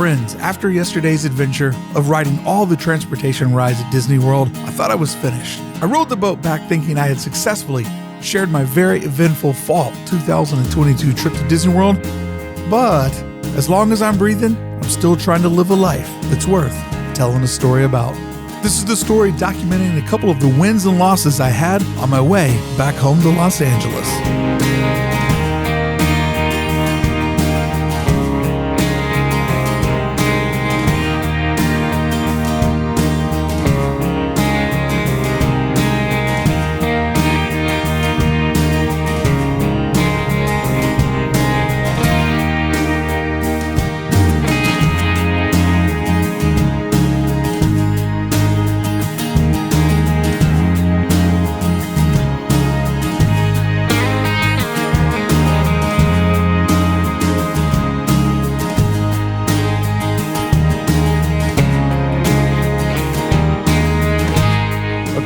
Friends, after yesterday's adventure of riding all the transportation rides at Disney World, I thought I was finished. I rode the boat back thinking I had successfully shared my very eventful fall 2022 trip to Disney World, but as long as I'm breathing, I'm still trying to live a life that's worth telling a story about. This is the story documenting a couple of the wins and losses I had on my way back home to Los Angeles.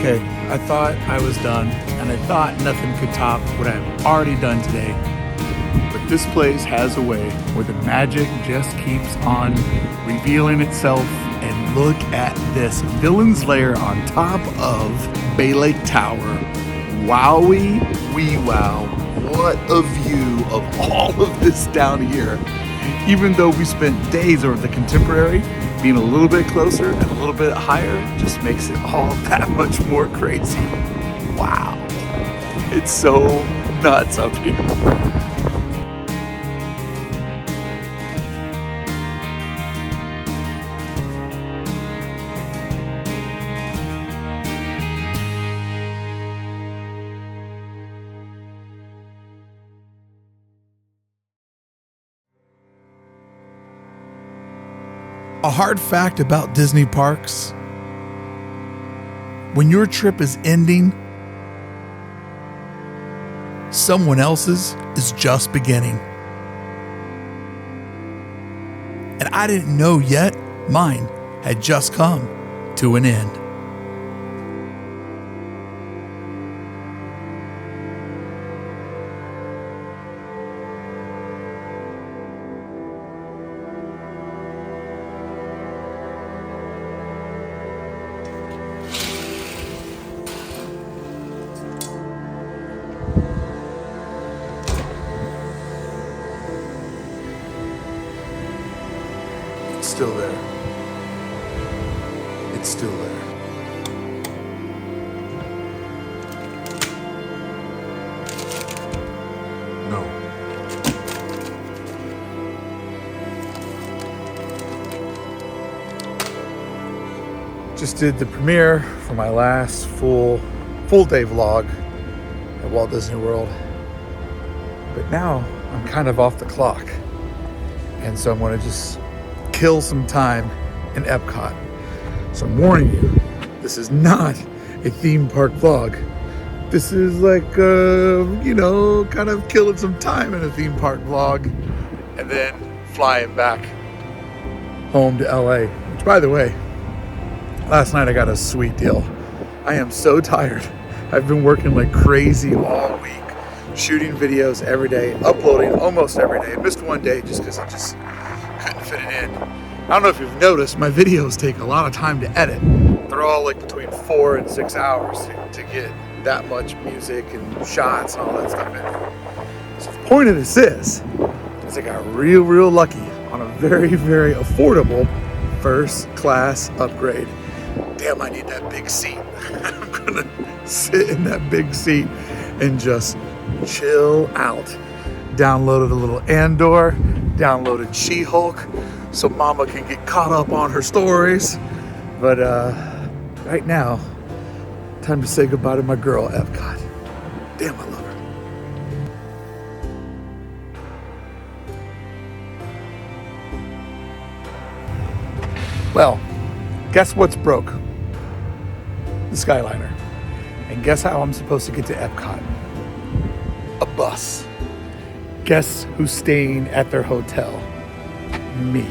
Okay, I thought I was done, and I thought nothing could top what I've already done today. But this place has a way where the magic just keeps on revealing itself. And look at this Villain's Lair on top of Bay Lake Tower. Wowie wee wow. What a view of all of this down here. Even though we spent days over the Contemporary, being a little bit closer and a little bit higher just makes it all that much more crazy. Wow. It's so nuts up here. A hard fact about Disney parks: when your trip is ending, someone else's is just beginning. And I didn't know yet mine had just come to an end. It's still there. It's still there. No. Just did the premiere for my last full day vlog at Walt Disney World. But now I'm kind of off the clock. And so I'm going to just kill some time in EPCOT. So I'm warning you, this is not a theme park vlog. This is like, kind of killing some time in a theme park vlog and then flying back home to LA. Which, by the way, last night I got a sweet deal. I am so tired. I've been working like crazy all week, shooting videos every day, uploading almost every day. I missed one day just because I just couldn't fit it in. I don't know if you've noticed, my videos take a lot of time to edit. They're all like between 4 and 6 hours to get that much music and shots and all that stuff in there. So the point of this is I got real lucky on a very affordable first class upgrade. Damn, I need that big seat. I'm gonna sit in that big seat and just chill out. Downloaded a little Andor, downloaded She-Hulk, so mama can get caught up on her stories. But right now, time to say goodbye to my girl, EPCOT. Damn, I love her. Well, guess what's broke? The Skyliner. And guess how I'm supposed to get to EPCOT? A bus. Guess who's staying at their hotel? Me.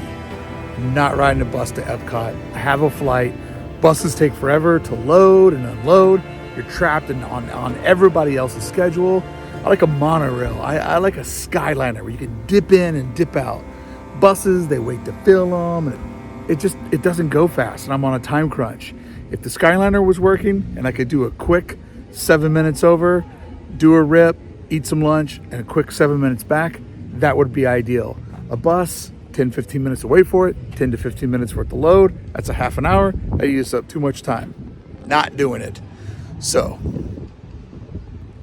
I'm not riding a bus to EPCOT. I have a flight. Buses take forever to load and unload. You're trapped on everybody else's schedule. I like a monorail. I like a Skyliner where you can dip in and dip out. buses, they wait to fill them, and it doesn't go fast, and I'm on a time crunch. If the Skyliner was working and I could do a quick 7 minutes over, do a rip, eat some lunch, and a quick 7 minutes back, that would be ideal. A bus, 10-15 minutes to wait for it, 10 to 15 minutes for it to load, that's a half an hour. I use up too much time. Not doing it. So,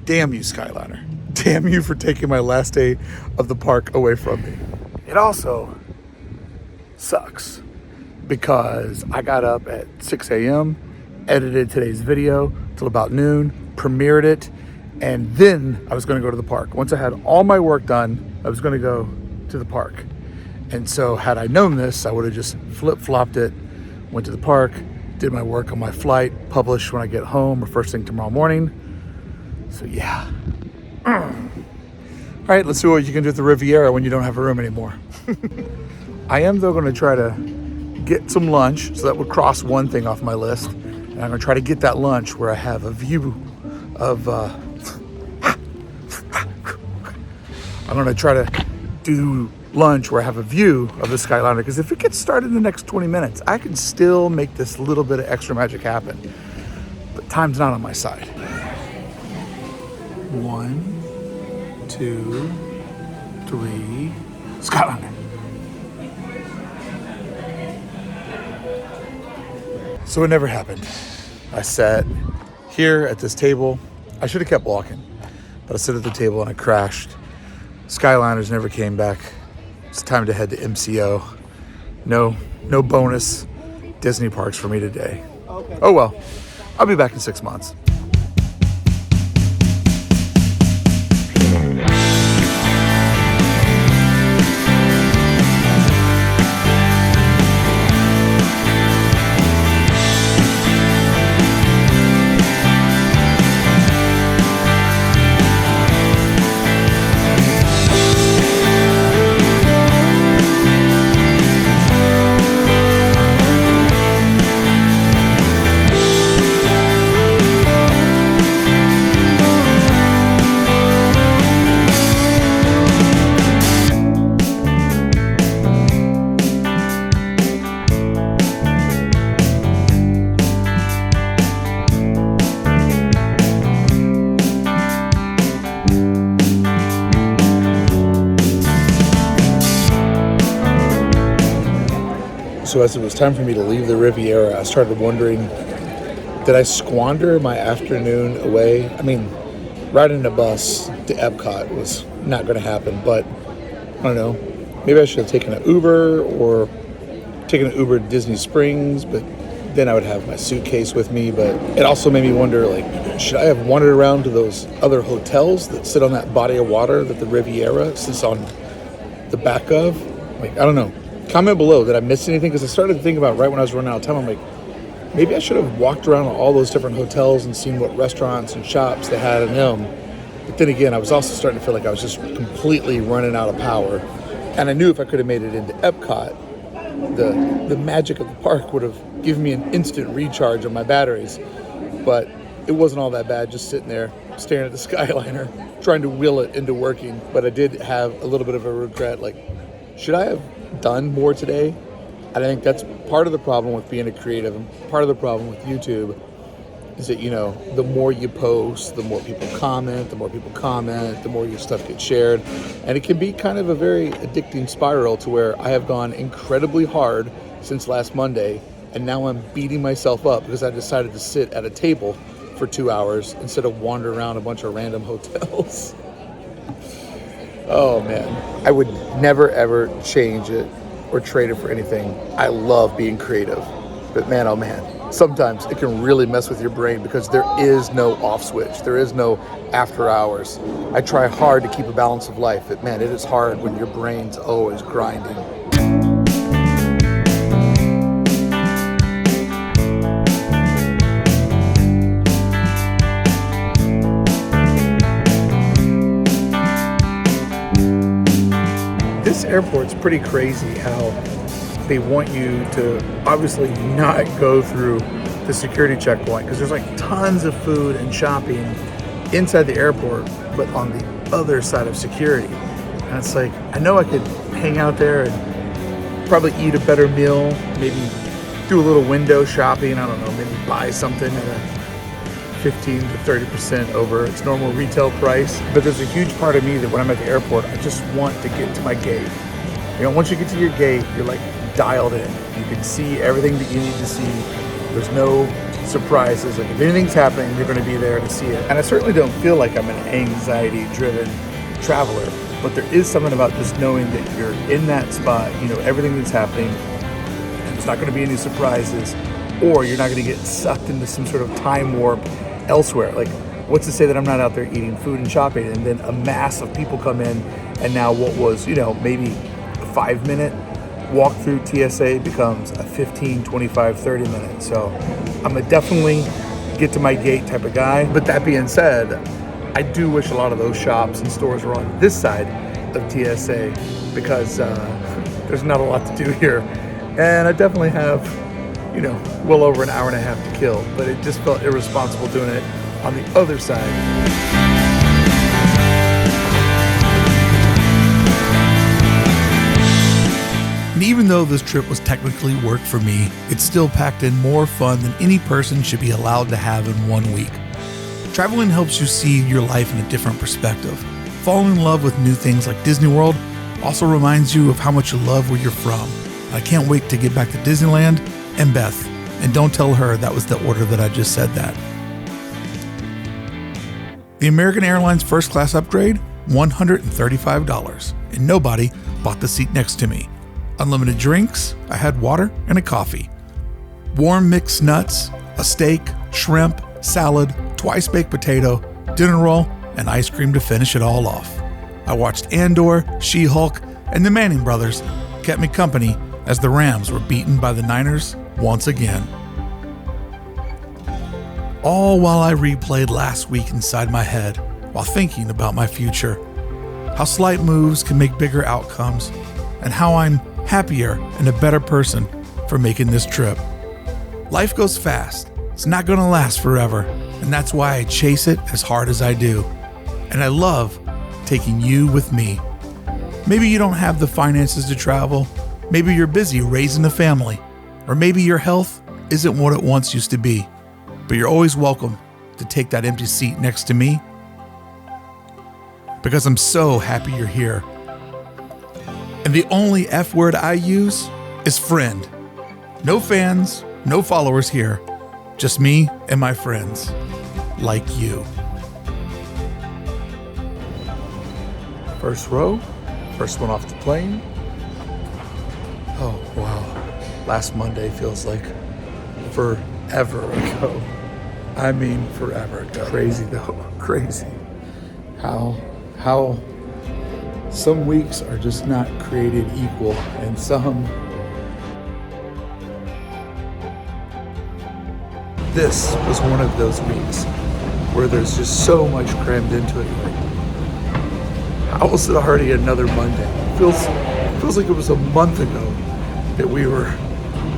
damn you, Skyliner. Damn you for taking my last day of the park away from me. It also sucks because I got up at 6 a.m., edited today's video till about noon, premiered it, and then I was gonna go to the park. Once I had all my work done, I was gonna go to the park. And so had I known this, I would have just flip-flopped it, went to the park, did my work on my flight, published when I get home or first thing tomorrow morning. So yeah. All right, let's see what you can do at the Riviera when you don't have a room anymore. I am though gonna try to get some lunch, so that would cross one thing off my list. And I'm gonna try to get that lunch where I have a view of, I'm gonna try to do lunch where I have a view of the Skyliner, because if it gets started in the next 20 minutes, I can still make this little bit of extra magic happen. But time's not on my side. 1, 2, 3, Skyliner. So it never happened. I sat here at this table. I should have kept walking, but I sat at the table and I crashed. Skyliners never came back. It's time to head to MCO. No bonus Disney parks for me today. Okay. Oh well, I'll be back in 6 months. So as it was time for me to leave the Riviera, I started wondering, did I squander my afternoon away? I mean, riding a bus to EPCOT was not going to happen, but I don't know. Maybe I should have taken an Uber or taken an Uber to Disney Springs, but then I would have my suitcase with me. But it also made me wonder, like, should I have wandered around to those other hotels that sit on that body of water that the Riviera sits on the back of? Like, I don't know. Comment below, did I miss anything? Because I started to think about right when I was running out of time, I'm like, maybe I should have walked around all those different hotels and seen what restaurants and shops they had in them. But then again, I was also starting to feel like I was just completely running out of power. And I knew if I could have made it into EPCOT, the magic of the park would have given me an instant recharge on my batteries. But it wasn't all that bad, just sitting there staring at the Skyliner, trying to will it into working. But I did have a little bit of a regret, like, should I have done more today? And I think that's part of the problem with being a creative, and part of the problem with YouTube is that, you know, the more you post, the more people comment, the more your stuff gets shared. And it can be kind of a very addicting spiral to where I have gone incredibly hard since last Monday, and now I'm beating myself up because I decided to sit at a table for 2 hours instead of wander around a bunch of random hotels. Oh man, I would never ever change it or trade it for anything. I love being creative, but man, oh man, sometimes it can really mess with your brain because there is no off switch. There is no after hours. I try hard to keep a balance of life, but man, it is hard when your brain's always grinding. This airport's pretty crazy how they want you to obviously not go through the security checkpoint because there's like tons of food and shopping inside the airport, but on the other side of security. And it's like, I know I could hang out there and probably eat a better meal, maybe do a little window shopping. I don't know, maybe buy something at a 15 to 30% over its normal retail price. But there's a huge part of me that when I'm at the airport, I just want to get to my gate. You know, once you get to your gate, you're like dialed in. You can see everything that you need to see. There's no surprises. Like if anything's happening, you're going to be there to see it. And I certainly don't feel like I'm an anxiety-driven traveler, but there is something about just knowing that you're in that spot, you know, everything that's happening, and it's not going to be any surprises, or you're not going to get sucked into some sort of time warp elsewhere. Like, what's to say that I'm not out there eating food and shopping, and then a mass of people come in, and now what was, you know, maybe a 5-minute walk through TSA becomes a 15, 25, 30 minutes. So I'm a definitely get to my gate type of guy. But that being said, I do wish a lot of those shops and stores were on this side of TSA, because there's not a lot to do here. And I definitely have, you know, well over an hour and a half to kill, but it just felt irresponsible doing it on the other side. And even though this trip was technically work for me, it still packed in more fun than any person should be allowed to have in 1 week. Traveling helps you see your life in a different perspective. Falling in love with new things like Disney World also reminds you of how much you love where you're from. I can't wait to get back to Disneyland and Beth. And don't tell her that was the order that I just said that. The American Airlines first class upgrade, $135. And nobody bought the seat next to me. Unlimited drinks, I had water and a coffee. Warm mixed nuts, a steak, shrimp, salad, twice baked potato, dinner roll, and ice cream to finish it all off. I watched Andor, She-Hulk, and the Manning brothers kept me company as the Rams were beaten by the Niners once again. All while I replayed last week inside my head while thinking about my future. How slight moves can make bigger outcomes, and how I'm happier and a better person for making this trip. Life goes fast. It's not going to last forever, and that's why I chase it as hard as I do. And I love taking you with me. Maybe you don't have the finances to travel. Maybe you're busy raising a family. Or maybe your health isn't what it once used to be. But you're always welcome to take that empty seat next to me, because I'm so happy you're here. And the only F word I use is friend. No fans, no followers here. Just me and my friends, like you. First row, first one off the plane. Oh, wow. Last Monday feels like forever ago. I mean, forever ago. Crazy though, crazy. How some weeks are just not created equal, and some. This was one of those weeks where there's just so much crammed into it. Like, how was it already another Monday? It feels like it was a month ago that we were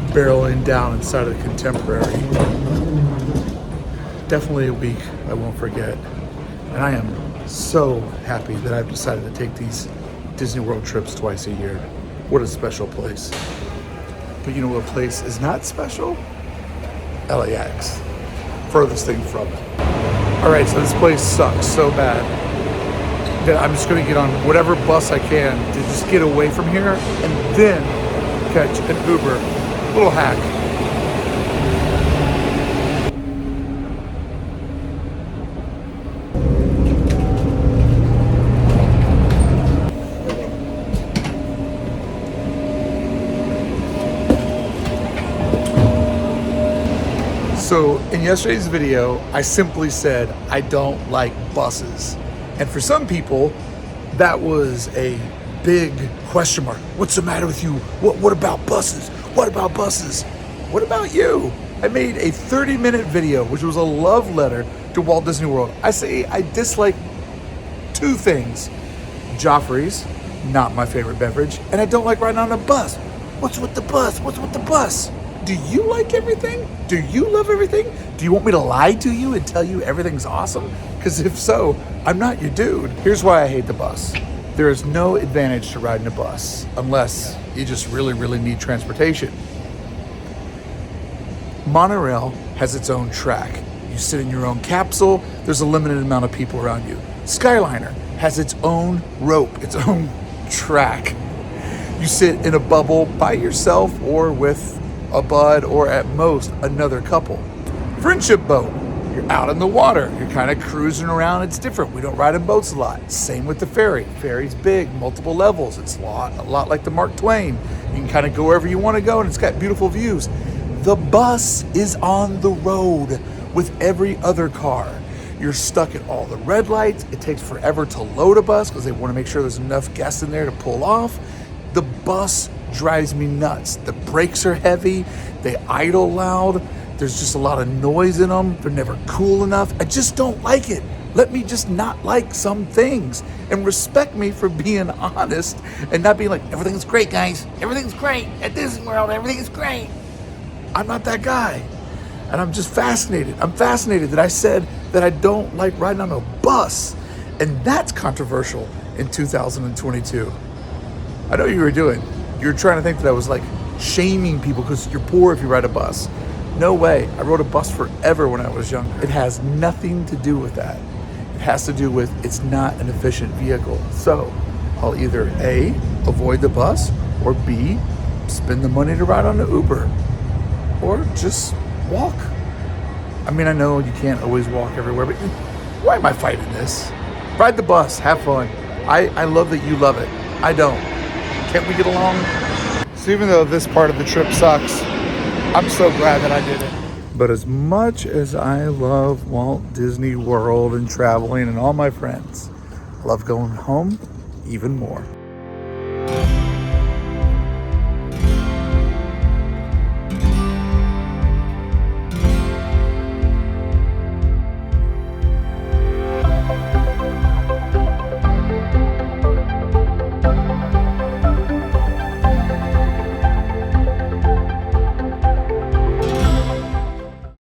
barreling down inside of the Contemporary. Definitely a week I won't forget. And I am so happy that I've decided to take these Disney World trips twice a year. What a special place. But you know what place is not special? LAX. Furthest thing from it. Alright, so this place sucks so bad that I'm just gonna get on whatever bus I can to just get away from here and then catch an Uber. Little hack. So in yesterday's video, I simply said, I don't like buses. And for some people, that was a big question mark. What's the matter with you? What about buses? What about buses? What about you? I made a 30-minute video, which was a love letter to Walt Disney World. I say I dislike two things. Joffrey's, not my favorite beverage, and I don't like riding on a bus. What's with the bus? What's with the bus? Do you like everything? Do you love everything? Do you want me to lie to you and tell you everything's awesome? Because if so, I'm not your dude. Here's why I hate the bus. There is no advantage to riding a bus unless You just really, really need transportation. Monorail has its own track. You sit in your own capsule. There's a limited amount of people around you. Skyliner has its own rope, its own track. You sit in a bubble by yourself or with a bud or at most another couple. Friendship boat, you're out in the water. You're kind of cruising around. It's different. We don't ride in boats a lot. Same with the ferry. Ferry's big, multiple levels. It's a lot like the Mark Twain. You can kind of go wherever you want to go, and it's got beautiful views. The bus is on the road with every other car. You're stuck at all the red lights. It takes forever to load a bus because they want to make sure there's enough guests in there to pull off. The bus drives me nuts. The brakes are heavy. They idle loud. There's just a lot of noise in them. They're never cool enough. I just don't like it. Let me just not like some things and respect me for being honest and not being like, everything's great, guys. Everything's great. At Disney World, everything is great. I'm not that guy. And I'm just fascinated. I'm fascinated that I said that I don't like riding on a bus. And that's controversial in 2022. I know what you were doing. You were trying to think that I was like shaming people because you're poor if you ride a bus. No way. I rode a bus forever when I was younger. It has nothing to do with that. It has to do with it's not an efficient vehicle. So I'll either A, avoid the bus, or B, spend the money to ride on the Uber, or just walk. I mean, I know you can't always walk everywhere, but why am I fighting this? Ride the bus, have fun. I love that you love it. I don't. Can't we get along? So even though this part of the trip sucks, I'm so glad that I did it. But as much as I love Walt Disney World and traveling and all my friends, I love going home even more.